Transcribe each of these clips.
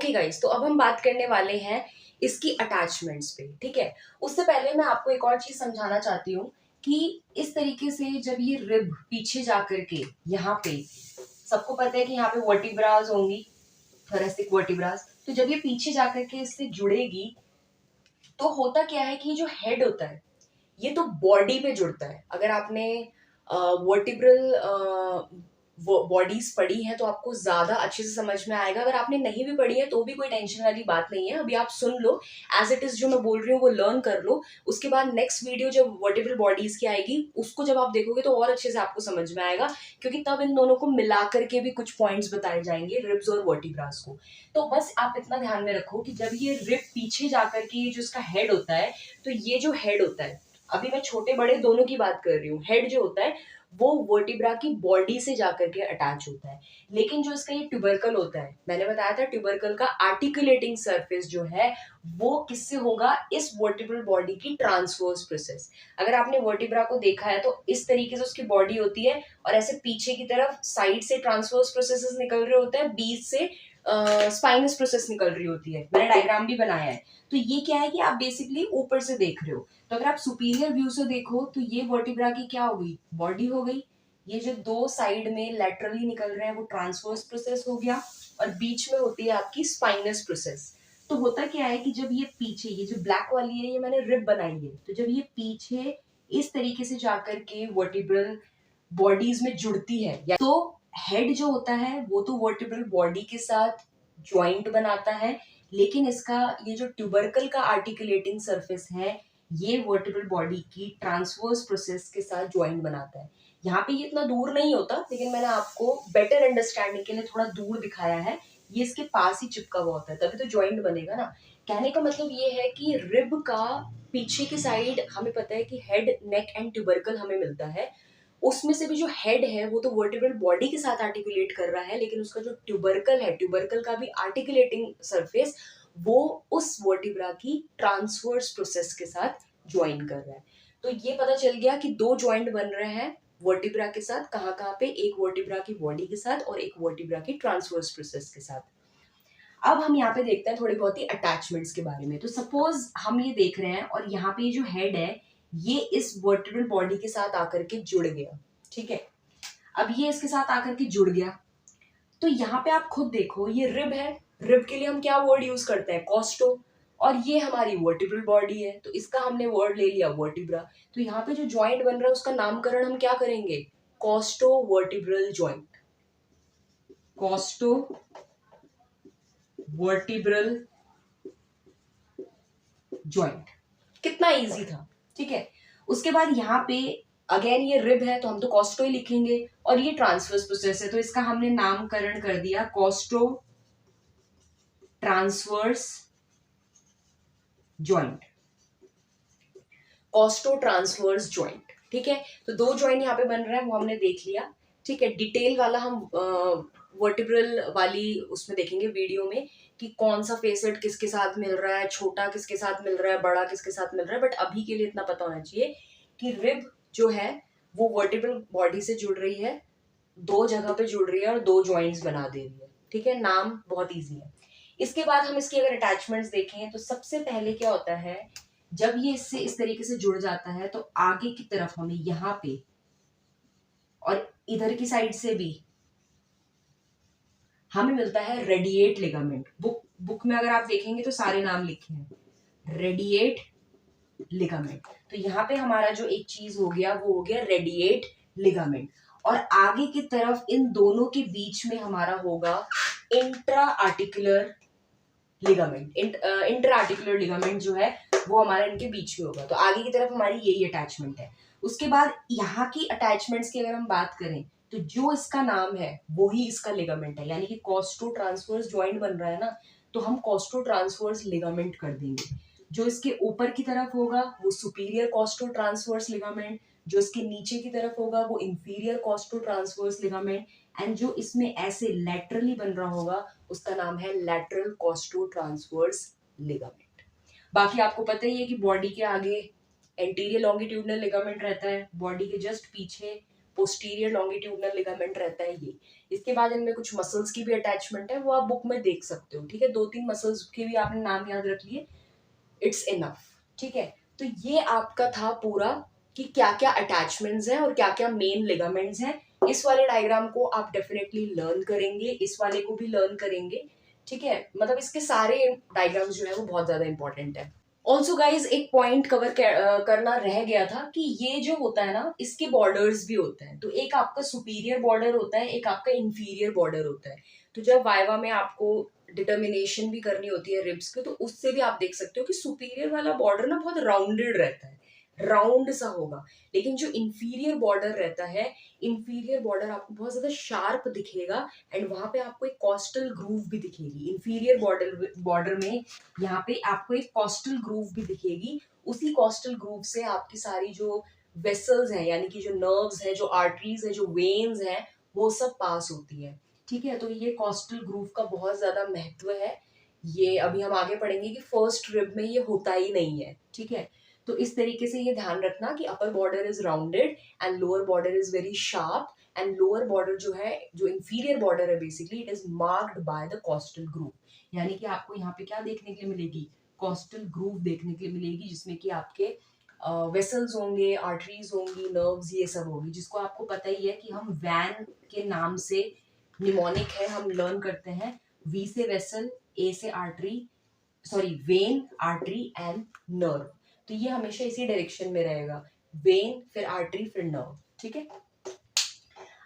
Okay guys, तो अब हम बात करने वाले हैं इसकी अटैचमेंट्स पे। ठीक है, उससे पहले मैं आपको एक और चीज समझाना चाहती हूँ कि इस तरीके से जब ये रिब पीछे जा करके यहाँ पे, सबको पता है कि यहाँ पे वर्टिब्रास होंगी, थोरेसिक वर्टिब्रास। तो जब ये पीछे जा करके इससे जुड़ेगी तो होता क्या है कि जो हेड होता है ये तो बॉडी पे जुड़ता है। अगर आपने वर्टिब्रल बॉडीज पढ़ी है तो आपको ज्यादा अच्छे से समझ में आएगा। अगर आपने नहीं भी पढ़ी है तो भी कोई टेंशन वाली बात नहीं है, अभी आप सुन लो, एज इट इज जो मैं बोल रही हूँ वो लर्न कर लो। उसके बाद नेक्स्ट वीडियो जब वर्टिब्रल बॉडीज की आएगी उसको जब आप देखोगे तो और अच्छे से आपको समझ में आएगा, क्योंकि तब इन दोनों को मिला करके भी कुछ पॉइंट्स बताए जाएंगे, रिब्स और वर्टिब्रास को। तो बस आप इतना ध्यान में रखो कि जब ये रिब पीछे जाकर के ये जो इसका हेड होता है, तो ये जो हेड होता है, अभी मैं छोटे बड़े दोनों की बात कर रही हूँ, हेड जो होता है वो वर्टिब्रा की बॉडी से जाकर के अटैच होता है। लेकिन जो इसका ये ट्यूबरकल होता है, मैंने बताया था ट्यूबरकल का आर्टिकुलेटिंग सरफेस जो है वो किससे होगा, इस वर्टिब्रल बॉडी की ट्रांसवर्स प्रोसेस। अगर आपने वर्टिब्रा को देखा है तो इस तरीके से उसकी बॉडी होती है और ऐसे पीछे की तरफ साइड से ट्रांसवर्स प्रोसेसेस निकल रहे होते हैं, बीच से स्पाइनस प्रोसेस निकल रही होती है। मैंने डायग्राम भी बनाया है। तो ये क्या है कि आप बेसिकली ऊपर से देख रहे हो, तो अगर आप सुपीरियर व्यू से देखो तो ये वर्टिब्रा की क्या हो गई, बॉडी हो गई। ये जो दो साइड में लेटरली निकल रहे हैं वो ट्रांसवर्स प्रोसेस हो गया, और बीच में होती है आपकी स्पाइनस प्रोसेस। तो होता क्या है कि जब ये पीछे, ये जो ब्लैक वाली है ये मैंने रिब बनाई है, तो जब ये पीछे इस तरीके से जाकर के वर्टिब्रल बॉडीज में जुड़ती है, या तो हेड जो होता है वो तो वर्टिब्रल बॉडी के साथ ज्वाइंट बनाता है, लेकिन इसका ये जो ट्यूबरकल का आर्टिकुलेटिंग सरफेस है ये वर्टिब्रल बॉडी की ट्रांसवर्स प्रोसेस के साथ ज्वाइंट बनाता है। यहाँ पे ये इतना दूर नहीं होता, लेकिन मैंने आपको बेटर अंडरस्टैंडिंग के लिए थोड़ा दूर दिखाया है। ये इसके पास ही चिपका हुआ होता है, तभी तो ज्वाइंट बनेगा ना। कहने का मतलब ये है कि रिब का पीछे की साइड हमें पता है कि हेड, नेक एंड ट्यूबरकल हमें मिलता है। उसमें से भी जो हेड है वो तो वर्टिब्रल बॉडी के साथ आर्टिकुलेट कर रहा है, लेकिन उसका जो ट्यूबरकल है, ट्यूबरकल का भी आर्टिकुलेटिंग सरफेस वो उस वर्टिब्रा की ट्रांसवर्स प्रोसेस के साथ ज्वाइन कर रहा है। तो ये पता चल गया कि दो ज्वाइंट बन रहे हैं वर्टिब्रा के साथ। कहाँ कहाँ पे, एक वर्टिब्रा की बॉडी के साथ और एक वर्टिब्रा की ट्रांसवर्स प्रोसेस के साथ। अब हम यहाँ पे देखते हैं थोड़ी बहुत ही अटैचमेंट्स के बारे में। तो सपोज हम ये देख रहे हैं और यहाँ पे जो हेड है ये इस वर्टिब्रल बॉडी के साथ आकर के जुड़ गया। ठीक है, अब ये इसके साथ आकर के जुड़ गया, तो यहाँ पे आप खुद देखो ये रिब है, रिब के लिए हम क्या वर्ड यूज करते हैं, कॉस्टो, और ये हमारी वर्टिब्रल बॉडी है तो इसका हमने वर्ड ले लिया वर्टिब्रा। तो यहाँ पे जो ज्वाइंट बन रहा है उसका नामकरण हम क्या करेंगे, कॉस्टो वर्टिब्रल ज्वाइंट, कॉस्टो वर्टिब्रल ज्वाइंट। कितना इजी था। ठीक है, उसके बाद यहाँ पे अगेन ये रिब है तो हम तो कॉस्टो ही लिखेंगे, और ये ट्रांसवर्स प्रोसेस है तो इसका हमने नामकरण कर दिया कॉस्टो ट्रांसवर्स ज्वाइंट, कॉस्टो ट्रांसवर्स ज्वाइंट। ठीक है, तो दो ज्वाइंट यहाँ पे बन रहा है वो हमने देख लिया। ठीक है, डिटेल वाला हम वर्टिब्रल वाली उसमें देखेंगे वीडियो में कि कौन सा फेसेट किसके साथ मिल रहा है, छोटा किसके साथ मिल रहा है, बड़ा किसके साथ मिल रहा है। बट अभी के लिए इतना पता होना चाहिए कि रिब जो है वो वर्टिब्रल बॉडी से जुड़ रही है, दो जगह पे जुड़ रही है और दो ज्वाइंट्स बना दे रही है। ठीक है, नाम बहुत ईजी है। इसके बाद हम इसकी अगर अटैचमेंट्स देखें तो सबसे पहले क्या होता है, जब ये इससे इस तरीके से जुड़ जाता है तो आगे की तरफ हमें यहाँ पे और इधर की साइड से भी हमें मिलता है रेडिएट लिगामेंट। बुक में अगर आप देखेंगे तो सारे नाम लिखे हैं, रेडिएट लिगामेंट। तो यहाँ पे हमारा जो एक चीज हो गया वो हो गया रेडिएट लिगामेंट, और आगे की तरफ इन दोनों के बीच में हमारा होगा intra articular ligament. Inter articular ligament जो है वो हमारा इनके बीच में होगा। तो आगे की तरफ हमारी यही अटैचमेंट है। उसके बाद यहाँ की अटैचमेंट्स की अगर हम बात करें तो जो इसका नाम है वो ही इसका लिगामेंट है, यानी कि कॉस्टो ट्रांसवर्स ज्वाइंट बन रहा है ना, तो हम कॉस्टो ट्रांसवर्स लिगामेंट कर देंगे। जो इसके ऊपर की तरफ होगा वो सुपीरियर कॉस्टो ट्रांसवर्स लिगामेंट, जो इसके नीचे की तरफ होगा वो इंफीरियर कॉस्टो ट्रांसवर्स लिगामेंट, एंड जो इसमें ऐसे लैटरली बन रहा होगा उसका नाम है लैटरल कॉस्टो ट्रांसवर्स लिगामेंट। बाकी आपको पता ही है कि बॉडी के आगे एंटीरियर लॉन्गिट्यूडिनल लिगामेंट रहता है, बॉडी के जस्ट पीछे पोस्टीरियर लॉन्गिट्यूडनल लिगामेंट रहता है ये। इसके बाद इनमें कुछ मसल्स की भी अटैचमेंट है, वो आप बुक में देख सकते हो, ठीक है। 2-3 मसल्स के भी आपने नाम याद रख लिए, इट्स इनफ, ठीक है। तो ये आपका था पूरा कि क्या क्या अटैचमेंट्स हैं और क्या क्या मेन लिगामेंट्स हैं। इस वाले डायग्राम को आप डेफिनेटली लर्न करेंगे, इस वाले को भी लर्न करेंगे, ठीक है। मतलब इसके सारे डायग्राम्स जो है वो बहुत ज्यादा इंपॉर्टेंट है। ऑल्सो गाइज एक पॉइंट कवर करना रह गया था कि ये जो होता है ना, इसके बॉर्डर्स भी होते हैं। तो एक आपका सुपीरियर बॉर्डर होता है, एक आपका इंफीरियर बॉर्डर होता है। तो जब वाइवा में आपको डिटर्मिनेशन भी करनी होती है रिब्स की, तो उससे भी आप देख सकते हो कि सुपीरियर वाला बॉर्डर ना बहुत राउंडेड रहता है, राउंड सा होगा। लेकिन जो इंफीरियर बॉर्डर रहता है, इंफीरियर बॉर्डर आपको बहुत ज्यादा शार्प दिखेगा एंड वहां पे आपको एक कॉस्टल ग्रूव भी दिखेगी। इंफीरियर बॉर्डर में यहाँ पे आपको एक कॉस्टल ग्रूव भी दिखेगी। उसी कॉस्टल ग्रूव से आपकी सारी जो वेसल्स हैं, यानी कि जो नर्व्स हैं, जो आर्टरीज है, जो वेन्स हैं, वो सब पास होती है, ठीक है। तो ये कॉस्टल ग्रूव का बहुत ज्यादा महत्व है। ये अभी हम आगे पढ़ेंगे कि फर्स्ट रिब में ये होता ही नहीं है, ठीक है। तो इस तरीके से ये ध्यान रखना कि upper border is rounded and lower border is very sharp, and lower border जो है, जो इंफीरियर बॉर्डर है, basically it is marked by the costal groove. यानी कि आपको यहाँ पे क्या देखने के लिए मिलेगी, कॉस्टल ग्रूव देखने के लिए मिलेगी, जिसमें कि आपके वेसल्स होंगे, आर्टरीज होंगी, नर्व्स, ये सब होगी, जिसको आपको पता ही है कि हम वैन के नाम से निमोनिक है, हम लर्न करते हैं। वी से वेसल, ए से artery, sorry when, artery and nerve. तो ये हमेशा इसी डायरेक्शन में रहेगा, वेन फिर आर्टरी फिर नर्व, ठीक है।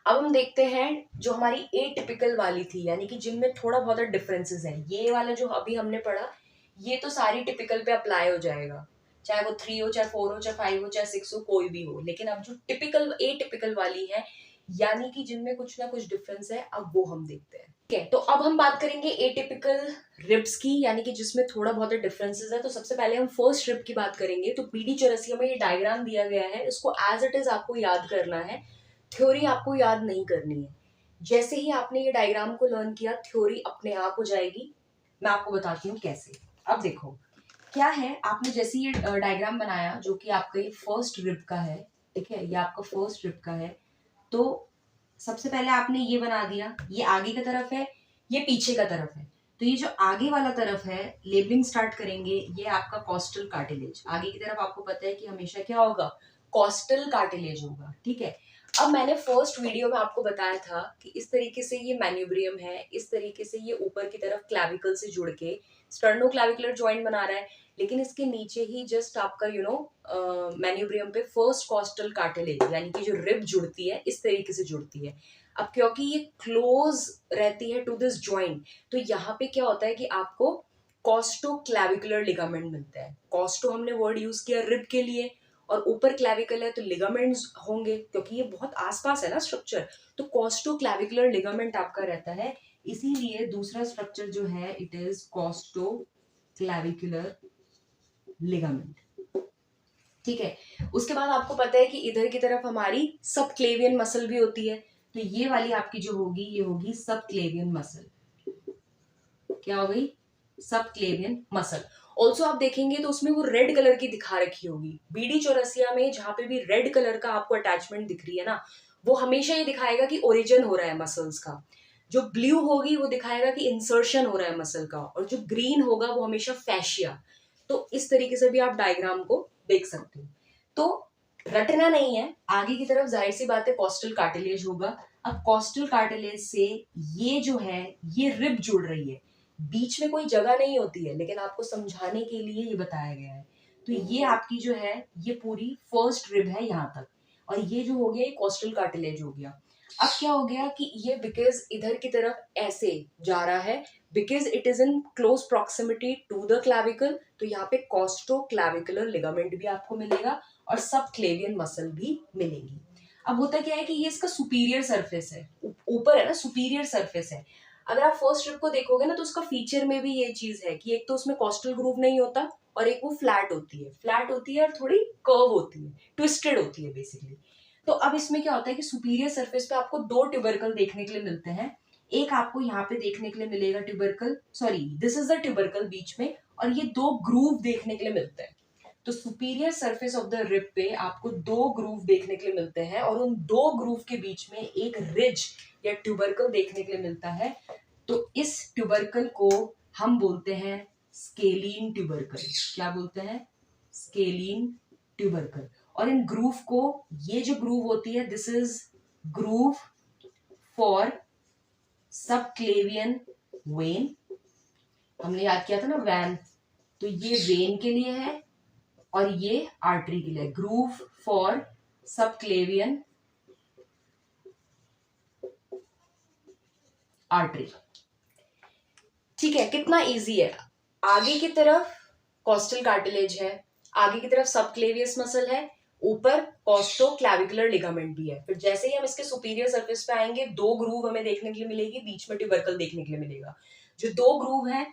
अब हम देखते हैं जो हमारी एटिपिकल वाली थी, यानी कि जिनमें थोड़ा बहुत डिफरेंसेस हैं। ये वाला जो अभी हमने पढ़ा, ये तो सारी टिपिकल पे अप्लाई हो जाएगा, चाहे वो 3 हो, चाहे 4 हो, चाहे 5 हो, चाहे 6 हो, कोई भी हो। लेकिन अब जो टिपिकल एटिपिकल वाली है, यानी कि जिनमें कुछ ना कुछ डिफरेंस है, अब वो हम देखते हैं, ठीक है। तो अब हम बात करेंगे एटिपिकल रिब्स की, यानी कि जिसमें थोड़ा बहुत डिफरेंसेस है। तो सबसे पहले हम फर्स्ट रिब की बात करेंगे। तो पीडी चौरसिया में ये डायग्राम दिया गया है, इसको एज इट इज आपको याद करना है, थ्योरी आपको याद नहीं करनी है। जैसे ही आपने ये डायग्राम को लर्न किया, थ्योरी अपने आप हो जाएगी। मैं आपको बताती हूँ कैसे। अब देखो क्या है, आपने जैसे ये डायग्राम बनाया जो कि आपका ये फर्स्ट रिब का है, ठीक है, ये आपका फर्स्ट रिब का है। तो सबसे पहले आपने ये बना दिया, ये आगे की तरफ है, ये पीछे का तरफ है। तो ये जो आगे वाला तरफ है, लेबलिंग स्टार्ट करेंगे, ये आपका कॉस्टल कार्टिलेज। आगे की तरफ आपको पता है कि हमेशा क्या होगा, कॉस्टल कार्टिलेज होगा, ठीक है। अब मैंने फर्स्ट वीडियो में आपको बताया था कि इस तरीके से ये मैन्यूब्रियम है, इस तरीके से ये ऊपर की तरफ क्लैविकल से जुड़ के स्टर्नोक्लैविकुलर जॉइंट बना रहा है, लेकिन इसके नीचे ही जस्ट आपका मैन्यूब्रियम पे फर्स्ट कॉस्टल कार्टिलेज, यानी कि जो रिब जुड़ती है, इस तरीके से जुड़ती है। अब क्योंकि ये क्लोज रहती है टू दिस जॉइंट, तो यहाँ पे क्या होता है कि आपको कॉस्टोक्लैविकुलर लिगामेंट मिलता है। कॉस्टो हमने वर्ड यूज किया रिब के लिए, और ऊपर क्लैविकल है तो लिगामेंट्स होंगे, क्योंकि ये बहुत आसपास है ना स्ट्रक्चर। तो कॉस्टोक्लैविकुलर लिगामेंट आपका रहता है, इसीलिए दूसरा स्ट्रक्चर जो है इट इज कॉस्टोक्लैविकुलर लिगामेंट, ठीक है। उसके बाद आपको पता है कि इधर की तरफ हमारी सबक्लेवियन मसल भी होती है। तो ये वाली आपकी जो होगी, ये होगी सबक्लेवियन मसल। क्या हो गई, सबक्लेवियन मसल। ऑल्सो आप देखेंगे तो उसमें वो रेड कलर की दिखा रखी होगी। बीडी चौरसिया में जहां पे भी रेड कलर का आपको अटैचमेंट दिख रही है ना, वो हमेशा ये दिखाएगा कि ओरिजिन हो रहा है मसल्स का। जो ब्लू होगी वो दिखाएगा कि इंसर्शन हो रहा है मसल का, और जो ग्रीन होगा वो हमेशा फैशिया। तो इस तरीके से भी आप डायग्राम को देख सकते हो। तो रटना नहीं है, आगे की तरफ जाहिर सी बात है कॉस्टल कार्टिलेज होगा। अब कॉस्टल कार्टिलेज से ये जो है, ये रिब जुड़ रही है, बीच में कोई जगह नहीं होती है, लेकिन आपको समझाने के लिए ये बताया गया है। तो ये आपकी जो है, ये पूरी फर्स्ट रिब है यहाँ तक, और ये जो हो गया ये कॉस्टल कार्टिलेज हो गया। अब क्या हो गया कि ये बिकॉज इधर की तरफ ऐसे जा रहा है, because it is in close proximity to the clavicle, तो यहाँ पे कॉस्टो क्लैविकुलर लिगामेंट भी आपको मिलेगा और सब क्लेवियन मसल भी मिलेगी। अब होता क्या है कि ये इसका सुपीरियर सरफेस है, ऊपर है ना, सुपीरियर सरफेस है। अगर आप फर्स्ट रिब को देखोगे ना, तो उसका फीचर में भी ये चीज है कि एक तो उसमें कॉस्टल ग्रूव नहीं होता, और एक वो फ्लैट होती है और थोड़ी कर्व होती है, ट्विस्टेड होती है बेसिकली। तो अब इसमें क्या होता है कि सुपीरियर सरफेस पे आपको 2 ट्यूबरकल देखने के लिए मिलते हैं। एक आपको यहाँ पे देखने के लिए मिलेगा tubercle, sorry this is the tubercle बीच में, और ये 2 ग्रूव देखने के लिए मिलते हैं। तो superior surface of the rib पे आपको 2 ग्रूव देखने के लिए मिलते हैं और उन 2 ग्रूव के बीच में एक रिज या ट्यूबरकल देखने के लिए मिलता है। तो इस ट्यूबरकल को हम बोलते हैं स्केलीन ट्यूबरकल। क्या बोलते हैं? Scalene tubercle. और इन ग्रूव को, ये जो ग्रूव होती है, this is groove for subclavian vein. हमने याद किया था ना वैन, तो ये वेन के लिए है और ये आर्टरी के लिए। Groove for subclavian artery. ठीक है, कितना इजी है। आगे की तरफ कॉस्टल कार्टिलेज है, आगे की तरफ सबक्लेवियस मसल है, ऊपर कॉस्टोक्लैविकुलर लिगामेंट भी है। फिर जैसे ही हम इसके सुपीरियर सरफेस पे आएंगे 2 ग्रूव हमें देखने के लिए मिलेगी, बीच में ट्यूबरकल देखने के लिए मिलेगा। जो 2 ग्रूव हैं,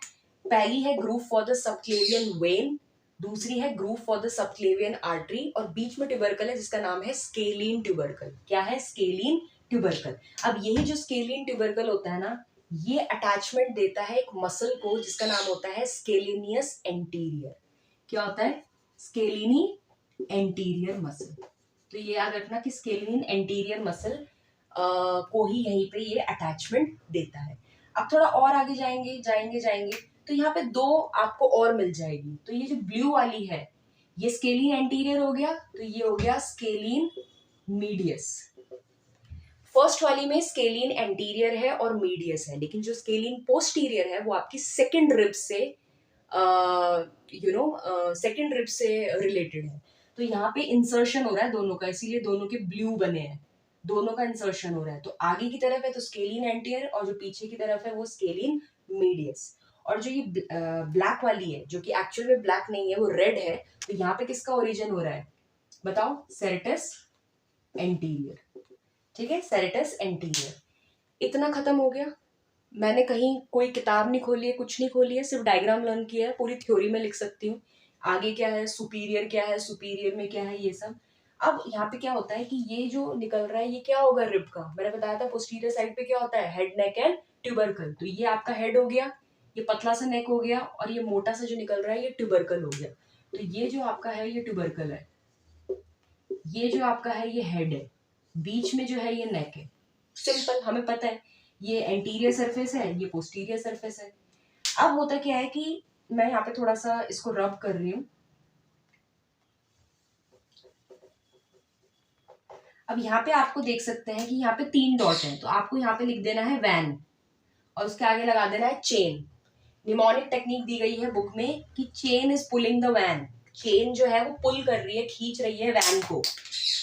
पहली है groove for the subclavian vein, दूसरी है groove for the subclavian artery, और बीच में ट्यूबरकल है जिसका नाम है स्केलीन ट्यूबरकल। क्या है? Scalene tubercle. अब यही जो स्केलीन ट्यूबरकल होता है ना, ये अटैचमेंट देता है एक मसल को जिसका नाम होता है स्केलिनियस एंटीरियर। क्या होता है? स्केलिनी एंटीरियर मसल। तो ये याद रखना कि स्केलिन एंटीरियर मसल को ही यहीं पे ये अटैचमेंट देता है। अब थोड़ा और आगे जाएंगे तो यहाँ पे 2 आपको और मिल जाएगी। तो ये जो ब्लू वाली है, ये स्केलिन एंटीरियर हो गया, तो ये हो गया स्केलिन मीडियस। फर्स्ट वाली में स्केलिन एंटीरियर है और मीडियस है, लेकिन जो स्केलिन पोस्टीरियर है वो आपकी सेकंड रिब से सेकंड रिब से रिलेटेड है। तो यहाँ पे इंसर्शन हो रहा है दोनों का, इसीलिए दोनों के ब्लू बने हैं, दोनों का इंसर्शन हो रहा है। तो आगे की तरफ है तो स्केलिन एंटीरियर और जो पीछे की तरफ है वो स्केलिन मीडियस। और जो ये ब्लैक वाली है, जो कि एक्चुअल में ब्लैक नहीं है, वो रेड है, तो यहाँ पे किसका ओरिजिन हो रहा है? बताओ। Serratus anterior. ठीक है, सेरेटस एंटीरियर। इतना खत्म हो गया। मैंने कहीं कोई किताब नहीं खोली है, कुछ नहीं खोली है, सिर्फ डायग्राम लर्न किया है। पूरी थ्योरी में लिख सकती हूँ आगे क्या है, सुपीरियर क्या है, सुपीरियर में क्या है, ये सब। अब यहाँ पे क्या होता है कि ये जो निकल रहा है ये क्या होगा? रिब का। मैंने बताया था पोस्टीरियर साइड पे क्या होता है? Head, neck and tubercle. तो ये आपका हेड हो गया, ये पतला सा नेक हो गया, और ये मोटा सा जो निकल रहा है ये ट्यूबरकल हो गया। तो ये जो आपका है ये ट्यूबरकल है, ये जो आपका है ये हेड है, बीच में जो है ये नेक है। सिंपल, हमें पता है ये एंटीरियर सरफेस है, ये पोस्टीरियर सरफेस है। अब होता क्या है कि मैं यहाँ पे थोड़ा सा इसको रब कर रही हूँ। अब यहाँ पे आपको देख सकते हैं कि यहाँ पे 3 डॉट हैं, तो आपको यहाँ पे लिख देना है वैन और उसके आगे लगा देना है चेन। निमोनिक टेक्निक दी गई है बुक में कि chain is pulling the van. Chain जो है वो पुल कर रही है, खींच रही है वैन को।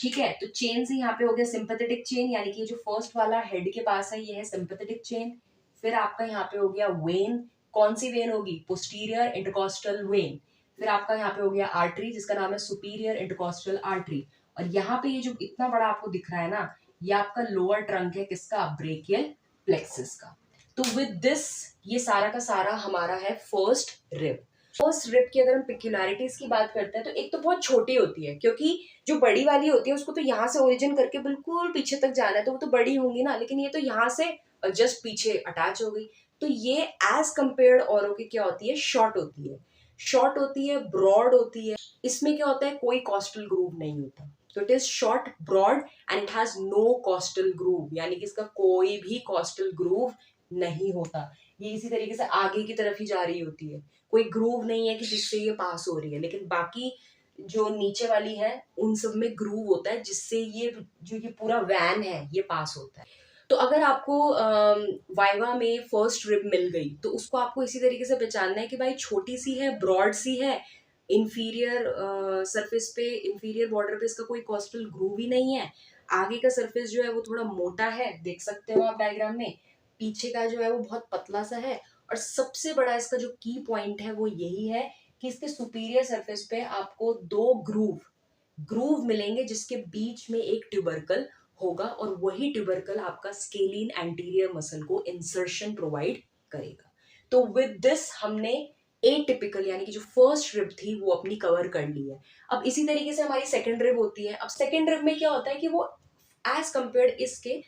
ठीक है, तो चेन से यहाँ पे हो गया सिंपैथेटिक चेन, यानी कि जो फर्स्ट वाला हेड के पास है ये है सिंपैथेटिक चेन। फिर आपका यहाँ पे हो गया वेन। कौन सी वेन होगी? Posterior intercostal when. फिर आपका यहाँ पे हो गया आर्टरी जिसका नाम है सुपीरियर इंटरकॉस्टल आर्टरी। और यहाँ पे ये जो इतना बड़ा आपको दिख रहा है ना, ये आपका लोअर ट्रंक है, किसका? ब्रेकियल प्लेक्सस का। तो विद दिस ये सारा का सारा हमारा है फर्स्ट रिब। फर्स्ट रिब की अगर हम पिक्युलैरिटीज की बात करते हैं तो एक तो बहुत छोटी होती है, क्योंकि जो बड़ी वाली होती है उसको तो यहाँ से ओरिजिन करके बिल्कुल पीछे तक जाना है, तो वो तो बड़ी होंगी ना, लेकिन ये तो यहाँ से जस्ट पीछे अटैच हो गई। तो ये एज कंपेयर्ड औरों की क्या होती है? शॉर्ट होती है, शॉर्ट होती है, ब्रॉड होती है। इसमें क्या होता है? कोई कॉस्टल ग्रूव नहीं होता। तो it is short, broad and it has no costal groove, यानी कि इसका कोई भी कॉस्टल ग्रूव नहीं होता। ये इसी तरीके से आगे की तरफ ही जा रही होती है, कोई ग्रूव नहीं है कि जिससे ये पास हो रही है। लेकिन बाकी जो नीचे वाली है उन सब में ग्रूव होता है जिससे ये जो ये पूरा वैन है ये पास होता है। तो अगर आपको वाइवा में फर्स्ट रिब मिल गई तो उसको आपको इसी तरीके से पहचानना है कि भाई छोटी सी है, ब्रॉड सी है, इंफीरियर सरफेस पे, इंफीरियर बॉर्डर पे इसका कोई कॉस्टल ग्रूव ही नहीं है। आगे का सरफेस जो है वो थोड़ा मोटा है, देख सकते हो आप डायग्राम में। पीछे का जो है वो बहुत पतला सा है। और सबसे बड़ा इसका जो की पॉइंट है वो यही है कि इसके सुपीरियर सरफेस पे आपको 2 ग्रूव मिलेंगे जिसके बीच में एक ट्यूबरकल होगा, और वही ट्यूबरकल आपका स्केलीन एंटीरियर मसल को इंसर्शन प्रोवाइड करेगा। तो विद दिस हमने एटिपिकल यानी कि जो फर्स्ट रिब थी वो अपनी कवर कर ली है। अब इसी तरीके से हमारी सेकंड रिब होती है। अब सेकंड रिब में क्या होता है कि वो एज कंपेयर्ड इसके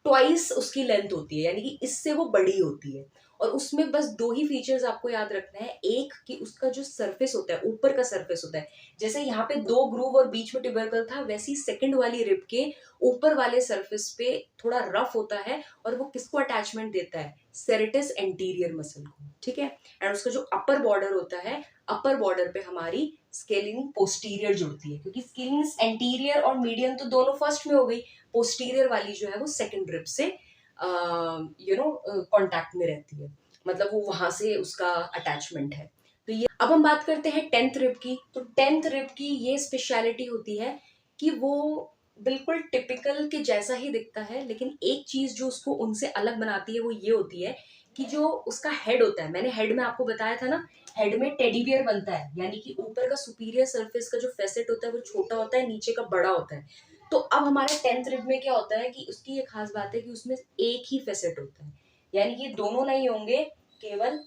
ट्वाइस उसकी लेंथ होती है, यानी कि इससे वो बड़ी होती है। और उसमें बस दो ही फीचर्स आपको याद रखना है। एक कि उसका जो सरफेस होता है, ऊपर का सरफेस होता है, जैसे यहाँ पे दो ग्रूव और बीच में ट्यूबरकल था, वैसी सेकंड वाली रिब के ऊपर वाले सरफेस पे थोड़ा रफ होता है, और वो किसको अटैचमेंट देता है, सेरेटस एंटीरियर मसल को, ठीक है। एंड उसका जो अपर बॉर्डर होता है, अपर बॉर्डर पे हमारी स्केलिंग पोस्टीरियर जुड़ती है, क्योंकि स्केलिंग एंटीरियर और मीडियन तो दोनों फर्स्ट में हो गई, पोस्टीरियर वाली जो है वो सेकंड रिब से कांटेक्ट में रहती है, मतलब वो वहां से उसका अटैचमेंट है। तो ये, अब हम बात करते हैं 10th रिब की। तो 10th रिब की ये स्पेशलिटी होती है कि वो बिल्कुल टिपिकल के जैसा ही दिखता है, लेकिन एक चीज जो उसको उनसे अलग बनाती है वो ये होती है कि जो उसका हेड होता है, मैंने हेड में आपको बताया था ना, हेड में टेडी बियर बनता है, यानी कि ऊपर का सुपीरियर सरफेस का जो फेसेट होता है वो छोटा होता है, नीचे का बड़ा होता है। तो अब हमारे 10th रिब में क्या होता है कि उसकी ये खास बात है कि उसमें एक ही फेसेट होता है, यानी कि दोनों नहीं होंगे, केवल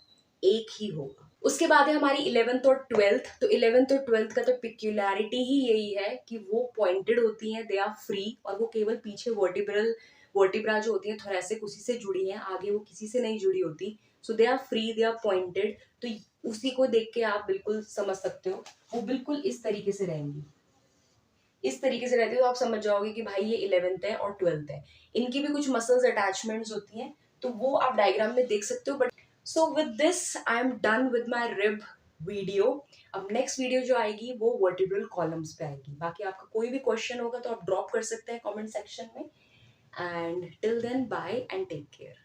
एक ही होगा। उसके बाद है हमारी 11th और 12th। तो 11th और 12th का तो पिक्यूलैरिटी ही यही है कि वो पॉइंटेड होती हैं, दे आर फ्री, और वो केवल पीछे वर्टिब्रा जो होती है थोरैसिक, उसी से जुड़ी है, आगे वो किसी से नहीं जुड़ी होती। So they are free, they are pointed. तो उसी को देख के आप बिल्कुल समझ सकते हो, वो बिल्कुल इस तरीके से रहेंगी, इस तरीके से रहती है, तो आप समझ जाओगे कि भाई ये 11th है और 12th है। इनकी भी कुछ मसल्स अटैचमेंट्स होती हैं, तो वो आप डायग्राम में देख सकते हो। But so with this I am done with my rib video. अब नेक्स्ट वीडियो जो आएगी वो वर्टिब्रल कॉलम्स पे आएगी। बाकी आपका कोई भी क्वेश्चन होगा तो आप ड्रॉप कर सकते हैं कमेंट सेक्शन में। And till then bye and take care.